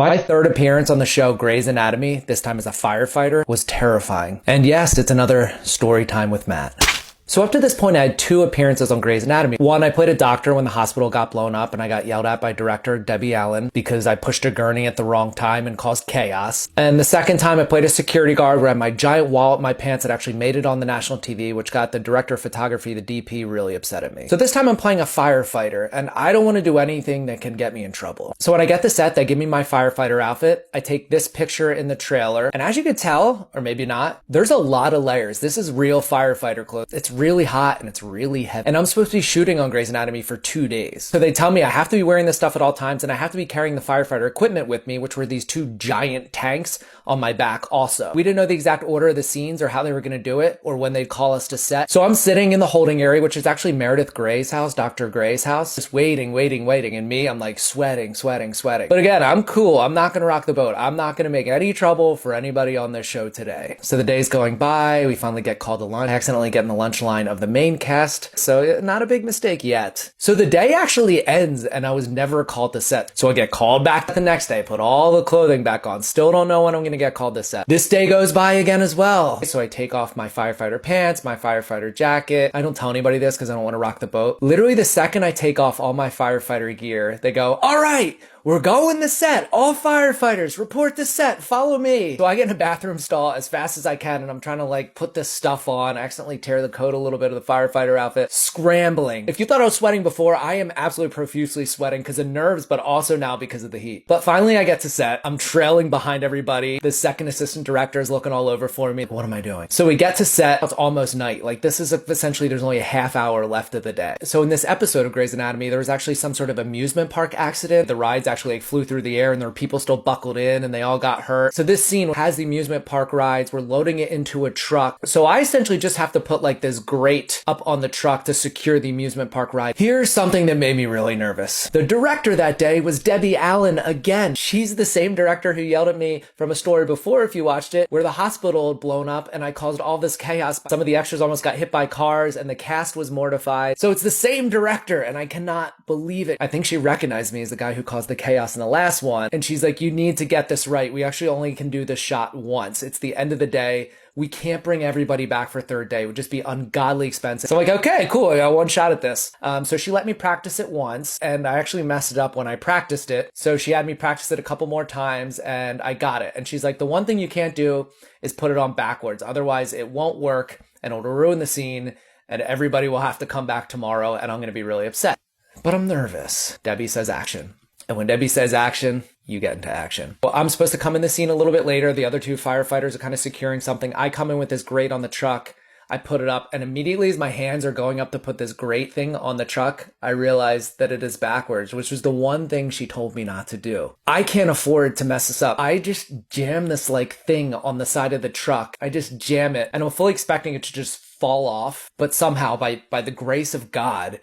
My third appearance on the show Grey's Anatomy, this time as a firefighter, was terrifying. And yes, it's another story time with Matt. So up to this point, I had 2 appearances on Grey's Anatomy. One, I played a doctor when the hospital got blown up and I got yelled at by director Debbie Allen because I pushed a gurney at the wrong time and caused chaos. And the second time, I played a security guard where I had my giant wallet in my pants that actually made it on the national TV, which got the director of photography, the DP, really upset at me. So this time I'm playing a firefighter and I don't want to do anything that can get me in trouble. So when I get to set, they give me my firefighter outfit. I take this picture in the trailer. And as you can tell, or maybe not, there's a lot of layers. This is real firefighter clothes. It's really hot and it's really heavy. And I'm supposed to be shooting on Grey's Anatomy for 2 days. So they tell me I have to be wearing this stuff at all times and I have to be carrying the firefighter equipment with me, which were these 2 giant tanks on my back also. We didn't know the exact order of the scenes or how they were going to do it or when they'd call us to set. So I'm sitting in the holding area, which is actually Meredith Grey's house, Dr. Grey's house, just waiting. And me, I'm like sweating. But again, I'm cool. I'm not going to rock the boat. I'm not going to make any trouble for anybody on this show today. So the day's going by. We finally get called to lunch. I accidentally get in the lunch line of the main cast. So not a big mistake yet. So the day actually ends and I was never called to set. So I get called back the next day, put all the clothing back on. Still don't know when I'm going to get called to set. This day goes by again as well. So I take off my firefighter pants, my firefighter jacket. I don't tell anybody this because I don't want to rock the boat. Literally the second I take off all my firefighter gear, they go, all right, we're going to set. All firefighters report to set. Follow me. So I get in a bathroom stall as fast as I can and I'm trying to like put this stuff on. I accidentally tear the coat a little bit of the firefighter outfit. Scrambling. If you thought I was sweating before, I am absolutely profusely sweating because of nerves, but also now because of the heat. But finally I get to set. I'm trailing behind everybody. The second assistant director is looking all over for me. What am I doing? So we get to set. It's almost night. Like this is essentially there's only a half hour left of the day. So in this episode of Grey's Anatomy, there was actually some sort of amusement park accident. The rides actually like flew through the air and there were people still buckled in and they all got hurt. So this scene has the amusement park rides. We're loading it into a truck. So I essentially just have to put like this grate up on the truck to secure the amusement park ride. Here's something that made me really nervous. The director that day was Debbie Allen again. She's the same director who yelled at me from a story before, if you watched it, where the hospital had blown up and I caused all this chaos. Some of the extras almost got hit by cars and the cast was mortified. So it's the same director and I cannot believe it. I think she recognized me as the guy who caused the chaos in the last one. And she's like, you need to get this right. We actually only can do this shot once. It's the end of the day. We can't bring everybody back for third day. It would just be ungodly expensive. So I'm like, okay, cool. I got one shot at this. So she let me practice it once and I actually messed it up when I practiced it. So she had me practice it a couple more times and I got it. And she's like, the one thing you can't do is put it on backwards. Otherwise it won't work and it'll ruin the scene and everybody will have to come back tomorrow and I'm going to be really upset. But I'm nervous. Debbie says action. And when Debbie says action, you get into action. Well, I'm supposed to come in the scene a little bit later. The other 2 firefighters are kind of securing something. I come in with this grate on the truck. I put it up and immediately as my hands are going up to put this grate thing on the truck, I realized that it is backwards, which was the one thing she told me not to do. I can't afford to mess this up. I just jam this like thing on the side of the truck. I just jam it and I'm fully expecting it to just fall off. But somehow by the grace of God,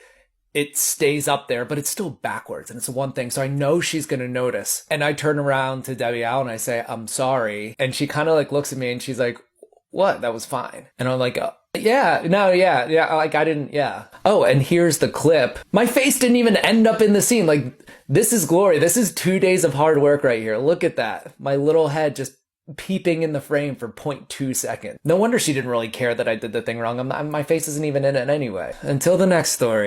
it stays up there, but it's still backwards. And it's the one thing. So I know she's going to notice. And I turn around to Debbie Allen and I say, I'm sorry. And she kind of like looks at me and she's like, what? That was fine. And I'm like, yeah. Like I didn't, yeah. Oh, and here's the clip. My face didn't even end up in the scene. Like this is glory. This is 2 days of hard work right here. Look at that. My little head just peeping in the frame for 0.2 seconds. No wonder she didn't really care that I did the thing wrong. My face isn't even in it anyway. Until the next story.